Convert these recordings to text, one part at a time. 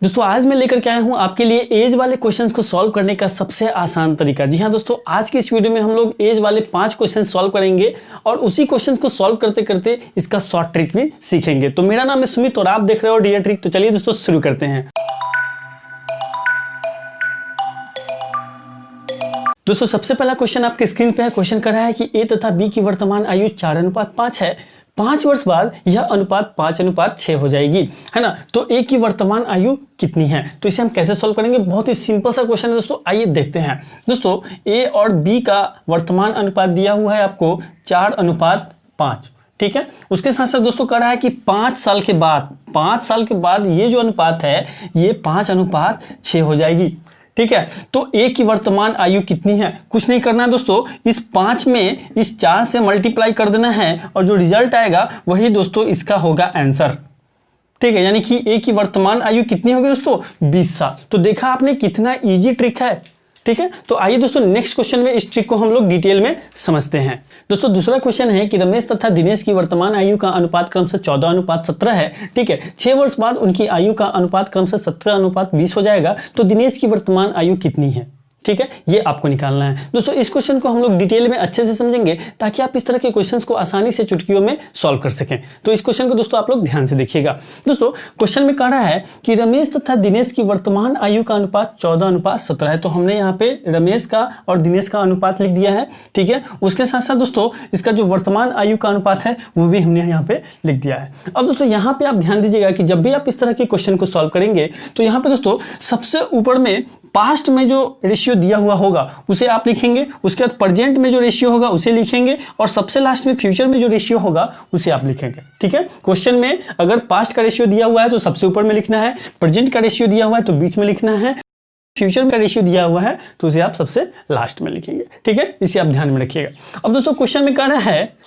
दोस्तों आज मैं लेकर के आया हूं आपके लिए एज वाले क्वेश्चंस को सॉल्व करने का सबसे आसान तरीका। जी हां दोस्तों, आज की इस वीडियो में हम लोग एज वाले 5 क्वेश्चन सॉल्व करेंगे और उसी क्वेश्चंस को सॉल्व करते करते इसका शॉर्ट ट्रिक भी सीखेंगे। तो मेरा नाम है सुमित और आप देख रहे हो डियर ट्रिक। तो चलिए दोस्तों शुरू करते हैं। दोस्तों सबसे पहला क्वेश्चन आपके स्क्रीन पे है। क्वेश्चन कर रहा है कि ए तथा बी की वर्तमान आयु 4:5 है। 5 वर्ष बाद यह अनुपात 5:6 हो जाएगी, है ना। तो ए की वर्तमान आयु कितनी है, तो इसे हम कैसे सॉल्व करेंगे। बहुत ही सिंपल सा क्वेश्चन है दोस्तों, आइए देखते हैं। दोस्तों ए और बी का वर्तमान अनुपात दिया हुआ है आपको 4:5, ठीक है। उसके साथ साथ दोस्तों कह रहा है कि 5 साल के बाद ये जो अनुपात है ये 5:6 हो जाएगी, ठीक है। तो ए की वर्तमान आयु कितनी है, कुछ नहीं करना है दोस्तों, इस 5 में इस 4 से मल्टीप्लाई कर देना है और जो रिजल्ट आएगा वही दोस्तों इसका होगा आंसर, ठीक है। यानी कि ए की वर्तमान आयु कितनी होगी दोस्तों, 20 साल। तो देखा आपने कितना इजी ट्रिक है, ठीक है। तो आइए दोस्तों नेक्स्ट क्वेश्चन में इस ट्रिक को हम लोग डिटेल में समझते हैं। दोस्तों दूसरा क्वेश्चन है कि रमेश तथा दिनेश की वर्तमान आयु का अनुपात क्रमशः 14:17 है, ठीक है। 6 वर्ष बाद उनकी आयु का अनुपात क्रमशः 17:20 हो जाएगा। तो दिनेश की वर्तमान आयु कितनी है, ठीक है, ये आपको निकालना है। दोस्तों इस क्वेश्चन को हम लोग डिटेल में अच्छे से समझेंगे ताकि आप इस तरह के क्वेश्चंस को आसानी से चुटकियों में सॉल्व कर सकें। तो इस क्वेश्चन को दोस्तों आप लोग ध्यान से देखिएगा। दोस्तों क्वेश्चन में कह रहा है कि रमेश तथा दिनेश की वर्तमान आयु का अनुपात 14:17 है। तो हमने यहाँ पे रमेश का और दिनेश का अनुपात लिख दिया है, ठीक है। उसके साथ साथ दोस्तों इसका जो वर्तमान आयु का अनुपात है वो भी हमने यहाँ पे लिख दिया है। अब दोस्तों यहाँ पे आप ध्यान दीजिएगा कि जब भी आप इस तरह के क्वेश्चन को सॉल्व करेंगे तो यहाँ पे दोस्तों सबसे ऊपर में पास्ट में जो रेशियो दिया हुआ होगा उसे आप लिखेंगे, उसके बाद प्रेजेंट में जो रेशियो होगा उसे लिखेंगे और सबसे लास्ट में फ्यूचर में जो रेशियो होगा उसे आप लिखेंगे, ठीक है। क्वेश्चन में अगर पास्ट का रेशियो दिया हुआ है तो सबसे ऊपर में लिखना है, प्रेजेंट का रेशियो दिया हुआ है तो बीच में लिखना है, फ्यूचर का रेशियो दिया हुआ है तो उसे आप सबसे लास्ट में लिखेंगे, ठीक है। इसे आप ध्यान में रखिएगा। अब दोस्तों क्वेश्चन में कह रहा है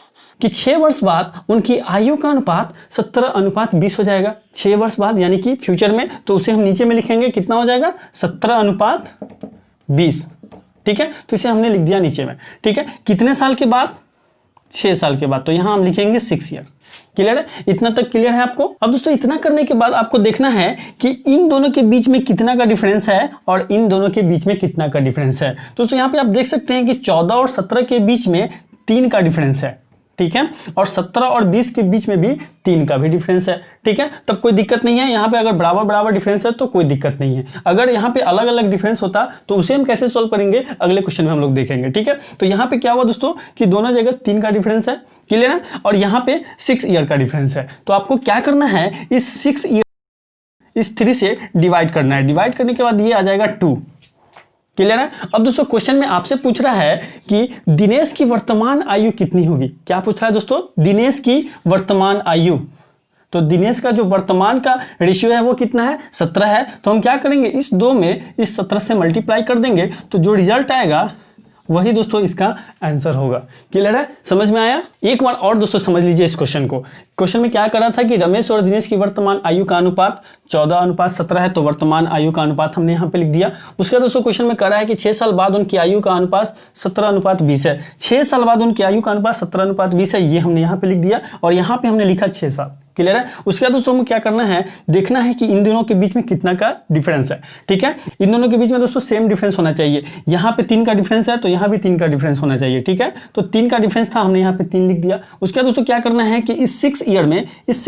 कि 6 वर्ष बाद उनकी आयु का अनुपात 17:20 हो जाएगा। 6 वर्ष बाद यानी कि फ्यूचर में, तो उसे हम नीचे में लिखेंगे, कितना हो जाएगा 17:20, ठीक है। तो इसे हमने लिख दिया नीचे में, ठीक है। कितने साल के बाद, 6 साल के बाद, तो यहां हम लिखेंगे 6 ईयर। क्लियर है, इतना तक क्लियर है आपको। अब दोस्तों इतना करने के बाद आपको देखना है कि इन दोनों के बीच में कितना का डिफरेंस है और इन दोनों के बीच में कितना का डिफरेंस है। दोस्तों यहाँ पे आप देख सकते हैं कि 14 और 17 के बीच में 3 का डिफरेंस है, ठीक है, और 17 और 20 के बीच में भी 3 का भी डिफरेंस है, ठीक है। तब कोई दिक्कत नहीं है। यहाँ पे अगर बराबर बराबर डिफरेंस है तो कोई दिक्कत नहीं है। अगर यहाँ पे अलग अलग डिफरेंस होता तो उसे हम कैसे सॉल्व करेंगे अगले क्वेश्चन में हम लोग देखेंगे, ठीक है। तो यहाँ पे क्या हुआ दोस्तों कि दोनों जगह 3 का डिफरेंस है, क्लियर है, और यहाँ पे 6 ईयर का डिफरेंस है। तो आपको क्या करना है, इस 6 ईयर इस 3 से डिवाइड करना है। डिवाइड करने के बाद ये आ जाएगा 2, क्लियर है। अब दोस्तों क्वेश्चन में आपसे पूछ रहा है कि दिनेश की वर्तमान आयु कितनी होगी। क्या पूछ रहा है दोस्तों, दिनेश की वर्तमान आयु। तो दिनेश का जो वर्तमान का रेशियो है वो कितना है, 17 है। तो हम क्या करेंगे, इस 2 में इस 17 से मल्टीप्लाई कर देंगे तो जो रिजल्ट आएगा वही दोस्तों इसका आंसर होगा। क्लियर है, समझ में आया। एक बार और दोस्तों समझ लीजिए इस क्वेश्चन को। क्वेश्चन में क्या कर रहा था कि रमेश और दिनेश की वर्तमान आयु का अनुपात 14:17 है। तो वर्तमान आयु का अनुपात हमने यहाँ पे लिख दिया। उसके बाद दोस्तों क्वेश्चन में कह रहा है कि 6 साल बाद उनकी आयु का अनुपात 17:20 है। 6 साल बाद उनकी आयु का अनुपात 17:20 है, ये हमने यहाँ पे लिख दिया और यहाँ पे हमने लिखा 6 साल। क्लियर है। उसके बाद दोस्तों हमें क्या करना है, देखना है कि इन दोनों के बीच में कितना का डिफरेंस है, ठीक है। इन दोनों के बीच में दोस्तों सेम डिफरेंस होना चाहिए। यहाँ पे 3 का डिफरेंस है तो यहाँ भी 3 का डिफरेंस होना चाहिए, ठीक है। तो 3 का डिफरेंस था, हमने यहाँ पे 3 लिख दिया। उसके बाद दोस्तों क्या करना है कि इस 6 ईयर में इस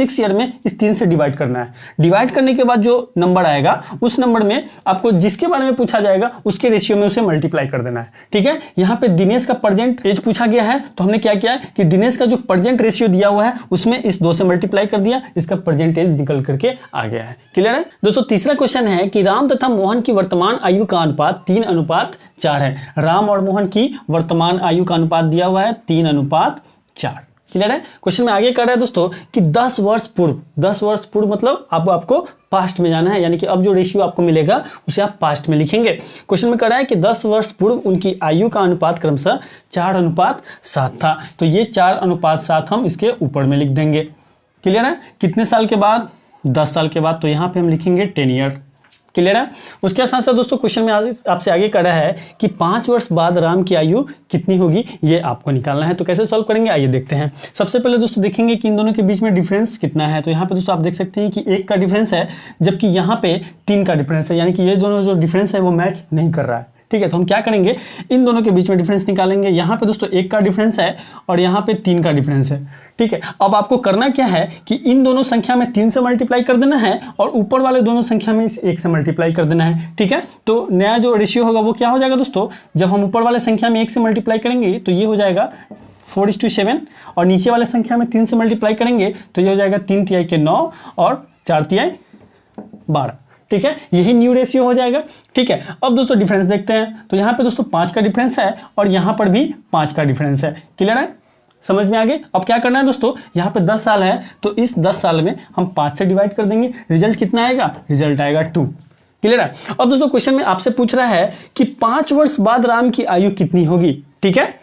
3 से डिवाइड करना है। डिवाइड करने के बाद जो नंबर आएगा उस नंबर में आपको जिसके बारे में पूछा जाएगा उसके रेशियो में उसे मल्टीप्लाई कर देना है, ठीक है। यहाँ पे दिनेश का प्रेजेंट एज पूछा गया है तो हमने क्या किया कि दिनेश का जो प्रेजेंट रेशियो दिया हुआ है उसमें इस 2 से मल्टीप्लाई कर दिया, इसका परसेंटेज निकल करके आ गया है। क्लियर है दोस्तों। तीसरा क्वेश्चन है कि राम तथा मोहन की वर्तमान आयु का अनुपात 3:4 है। राम और मोहन की वर्तमान आयु का अनुपात दिया हुआ है 3:4। क्लियर है। क्वेश्चन में आगे कर रहा है दोस्तों कि 10 वर्ष पूर्व मतलब आपको पास्ट में जाना है, यानी कि अब जो रेशियो आपको मिलेगा उसे आप पास्ट में लिखेंगे। क्वेश्चन में कर रहा है कि 10 वर्ष पूर्व उनकी आयु का अनुपात क्रमशः 4:7 था। तो ये 4:7 हम इसके ऊपर में लिख देंगे। क्लियर है। कितने साल के बाद, 10 साल के बाद, तो यहाँ पे हम लिखेंगे 10 ईयर। क्लियर है। उसके साथ साथ दोस्तों क्वेश्चन में आपसे आगे कर रहा है कि 5 वर्ष बाद राम की आयु कितनी होगी, ये आपको निकालना है। तो कैसे सॉल्व करेंगे आइए देखते हैं। सबसे पहले दोस्तों देखेंगे कि इन दोनों के बीच में डिफरेंस कितना है। तो यहाँ पे दोस्तों आप देख सकते हैं कि 1 का डिफरेंस है, जबकि यहाँ पे 3 का डिफरेंस है, यानी कि ये दोनों जो डिफरेंस है वो मैच नहीं कर रहा है। ठीक है, तो हम क्या करेंगे, इन दोनों के बीच में डिफरेंस निकालेंगे। यहाँ पे दोस्तों 1 का डिफरेंस है और यहाँ पे 3 का डिफरेंस है। ठीक है, अब आपको करना क्या है कि इन दोनों संख्या में 3 से मल्टीप्लाई कर देना है और ऊपर वाले दोनों संख्या में 1 से मल्टीप्लाई कर देना है। ठीक है, तो नया जो रेशियो होगा वो क्या हो जाएगा दोस्तों, जब हम ऊपर वाले संख्या में 1 से मल्टीप्लाई करेंगे तो ये हो जाएगा 4:7 और नीचे वाले संख्या में 3 से मल्टीप्लाई करेंगे तो ये हो जाएगा 3 तिहाई के 9 और 4 तिहाई 12। ठीक है, यही न्यू रेशियो हो जाएगा। ठीक है, अब दोस्तों डिफरेंस देखते हैं। तो यहाँ पे दोस्तों 5 का डिफरेंस है और यहाँ पर भी 5 का डिफरेंस है। क्लियर है, समझ में आ गए। अब क्या करना है दोस्तों, यहाँ पे 10 साल है तो इस 10 साल में हम 5 से डिवाइड कर देंगे। रिजल्ट कितना आएगा, रिजल्ट आएगा 2। क्लियर है। अब दोस्तों क्वेश्चन में आपसे पूछ रहा है कि 5 वर्ष बाद राम की आयु कितनी होगी। ठीक है,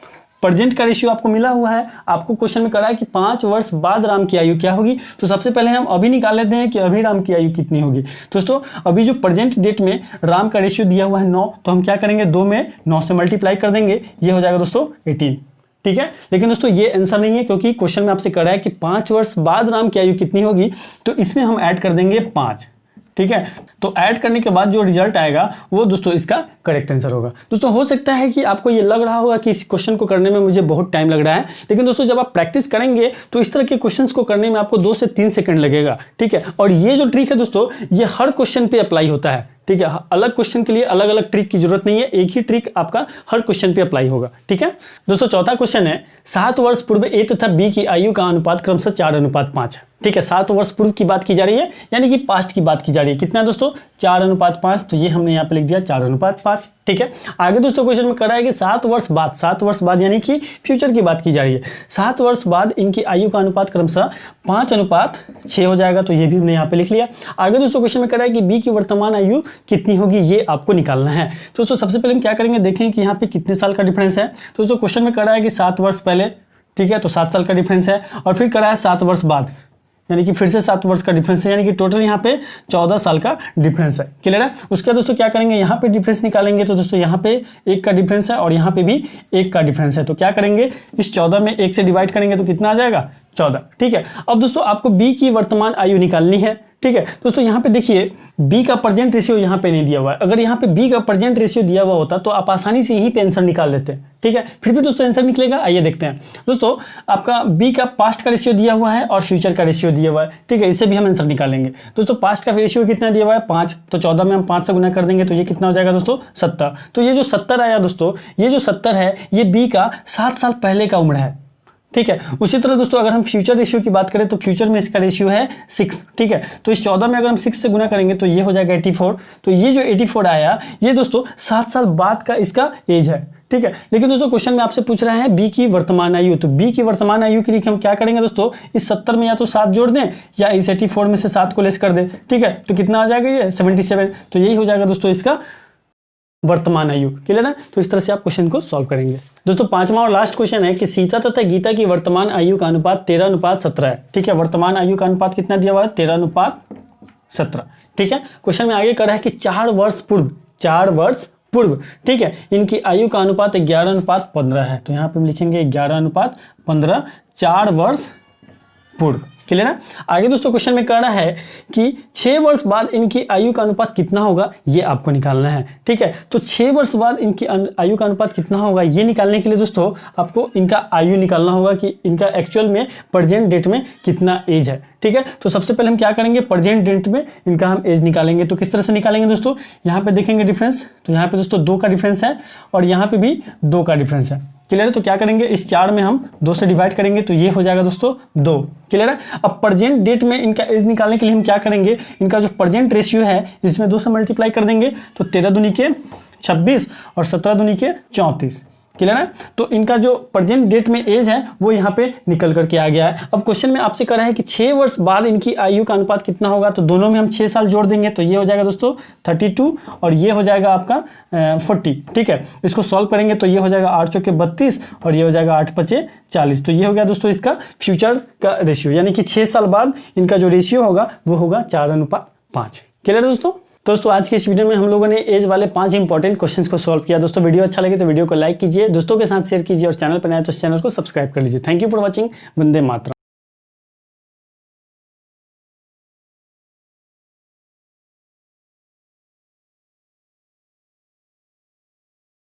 प्रेजेंट का रेशियो आपको मिला हुआ है, आपको क्वेश्चन में करा है कि 5 वर्ष बाद राम की आयु क्या होगी। तो सबसे पहले हम अभी निकाल लेते हैं कि अभी राम की आयु कितनी होगी। दोस्तों अभी जो प्रेजेंट डेट में राम का रेशियो दिया हुआ है 9, तो हम क्या करेंगे, 2 में 9 से मल्टीप्लाई कर देंगे, ये हो जाएगा दोस्तों 18। ठीक है, लेकिन दोस्तों ये आंसर नहीं है, क्योंकि क्वेश्चन में आपसे करा है कि 5 वर्ष बाद राम की आयु कितनी होगी, तो इसमें हम ऐड कर देंगे 5। ठीक है, तो ऐड करने के बाद जो रिजल्ट आएगा वो दोस्तों इसका करेक्ट आंसर होगा। दोस्तों हो सकता है कि आपको ये लग रहा होगा कि इस क्वेश्चन को करने में मुझे बहुत टाइम लग रहा है, लेकिन दोस्तों जब आप प्रैक्टिस करेंगे तो इस तरह के क्वेश्चंस को करने में आपको 2 से 3 सेकंड लगेगा। ठीक है, और ये जो ट्रिक है दोस्तों ये हर क्वेश्चन पे अप्लाई होता है। ठीक है, अलग क्वेश्चन के लिए अलग अलग ट्रिक की जरूरत नहीं है, एक ही ट्रिक आपका हर क्वेश्चन पे अप्लाई होगा। ठीक है दोस्तों, चौथा क्वेश्चन है 7 वर्ष पूर्व ए तथा बी की आयु का अनुपात क्रमशः 4:5 है। ठीक है, 7 वर्ष पूर्व की बात की जा रही है, यानी कि पास्ट की बात की जा रही है। कितना है दोस्तों, 4:5, तो ये हमने यहाँ पे लिख दिया 4:5। ठीक है, आगे दोस्तों क्वेश्चन में करा है कि 7 वर्ष बाद यानी कि फ्यूचर की बात की जा रही है। 7 वर्ष बाद इनकी आयु का अनुपात क्रमशः 5:6 हो जाएगा, तो ये भी हमने यहाँ पे लिख लिया। आगे दोस्तों क्वेश्चन में करा है कि बी की वर्तमान आयु कितनी होगी, ये आपको निकालना है। तो दोस्तों सबसे पहले हम क्या करेंगे, देखें कि यहाँ पे कितने साल का डिफरेंस है। तो दोस्तों क्वेश्चन में करा है कि 7 वर्ष पहले, ठीक है, तो 7 साल का डिफरेंस है, और फिर करा है 7 वर्ष बाद, यानी कि फिर से 7 वर्ष का डिफरेंस है, यानी कि टोटल यहाँ पे 14 साल का डिफरेंस है। क्लियर है। उसके बाद दोस्तों क्या करेंगे, यहाँ पे डिफरेंस निकालेंगे। तो दोस्तों यहाँ पे 1 का डिफरेंस है और यहाँ पे भी 1 का डिफरेंस है, तो क्या करेंगे, इस 14 में 1 से डिवाइड करेंगे तो कितना आ जाएगा, 14। ठीक है, अब दोस्तों आपको बी की वर्तमान आयु निकालनी है। ठीक है दोस्तों, यहाँ पे देखिए बी का प्रेजेंट रेशियो यहाँ पे नहीं दिया हुआ है। अगर यहाँ पे बी का प्रेजेंट रेशियो दिया हुआ होता तो आप आसानी से यहीं पे आंसर निकाल लेते हैं। ठीक है, फिर भी दोस्तों आंसर निकलेगा, आइए देखते हैं। दोस्तों आपका बी का पास्ट का रेशियो दिया हुआ है और फ्यूचर का रेशियो दिया हुआ है। ठीक है, इसे भी हम आंसर निकालेंगे। दोस्तों पास्ट का रेशियो कितना दिया हुआ है, 5, तो 14 में हम 5 से गुना कर देंगे तो ये कितना हो जाएगा दोस्तों, 70। तो ये जो 70 आया दोस्तों, ये जो 70 है ये बी का 7 साल पहले का उम्र है। ठीक है, उसी तरह दोस्तों अगर हम फ्यूचर रेशियो की बात करें तो फ्यूचर में इसका रेशियो है 6। ठीक है, तो इस 14 में अगर हम 6 से गुना करेंगे तो ये हो जाएगा 84। तो ये जो 84 आया ये दोस्तों 7 साल बाद का इसका एज है। ठीक है, लेकिन दोस्तों क्वेश्चन में आपसे पूछ रहा है बी की वर्तमान आयु। तो बी की वर्तमान आयु के लिए हम क्या करेंगे दोस्तों, इस 70 में या तो 7 जोड़ दें या इस 84 में से 7 को लेस कर दें। ठीक है, तो कितना आ जाएगा ये 77। तो यही हो जाएगा दोस्तों इसका वर्तमान आयु। क्लियर है। तो इस तरह से आप क्वेश्चन को सॉल्व करेंगे। दोस्तों 5वां और लास्ट क्वेश्चन है कि सीता तथा गीता की वर्तमान आयु का अनुपात 13:17 है। ठीक है, वर्तमान आयु का अनुपात कितना दिया हुआ है, 13:17। ठीक है, क्वेश्चन में आगे कर रहा है कि 4 वर्ष पूर्व, ठीक है, इनकी आयु का अनुपात 11:15 है। तो यहाँ पे हम लिखेंगे 11:15, 4 वर्ष पूर्व। क्लियर है। आगे दोस्तों क्वेश्चन में कहना है कि 6 वर्ष बाद इनकी आयु का अनुपात कितना होगा, ये आपको निकालना है। ठीक है, तो 6 वर्ष बाद इनकी आयु का अनुपात कितना होगा, ये निकालने के लिए दोस्तों आपको इनका आयु निकालना होगा कि इनका एक्चुअल में प्रेजेंट डेट में कितना एज है। ठीक है, तो सबसे पहले हम क्या करेंगे, प्रेजेंट डेट में इनका हम एज निकालेंगे। तो किस तरह से निकालेंगे दोस्तों, यहाँ पे देखेंगे डिफरेंस, तो यहाँ पे दोस्तों 2 का डिफरेंस है और यहाँ पे भी 2 का डिफरेंस है। क्लियर है। तो क्या करेंगे, इस 4 में हम 2 से डिवाइड करेंगे तो ये हो जाएगा दोस्तों 2। क्लियर है। अब प्रेजेंट डेट में इनका एज निकालने के लिए हम क्या करेंगे, इनका जो प्रेजेंट रेशियो है इसमें 2 से मल्टीप्लाई कर देंगे तो 13 दूनी के 26 और 17 दूनी के 34। क्लियर है। तो इनका जो प्रेजेंट डेट में एज है वो यहाँ पे निकल करके आ गया है। अब क्वेश्चन में आपसे कह रहा है कि 6 वर्ष बाद इनकी आयु का अनुपात कितना होगा, तो दोनों में हम 6 साल जोड़ देंगे तो ये हो जाएगा दोस्तों 32 और ये हो जाएगा आपका 40। ठीक है, इसको सॉल्व करेंगे तो ये हो जाएगा 8 चौके 32 और ये हो जाएगा 8 पचे 40। तो ये हो गया दोस्तों इसका फ्यूचर का रेशियो, यानी कि 6 साल बाद इनका जो रेशियो होगा वो होगा 4:5। क्लियर है दोस्तों। दोस्तों आज की इस वीडियो में हम लोगों ने एज वाले 5 इंपॉर्टेंट क्वेश्चंस को सॉल्व किया। दोस्तों वीडियो अच्छा लगे तो वीडियो को लाइक कीजिए, दोस्तों के साथ शेयर कीजिए और चैनल पर नए तो चैनल को सब्सक्राइब कर लीजिए। Thank you for watching. Vande Mataram.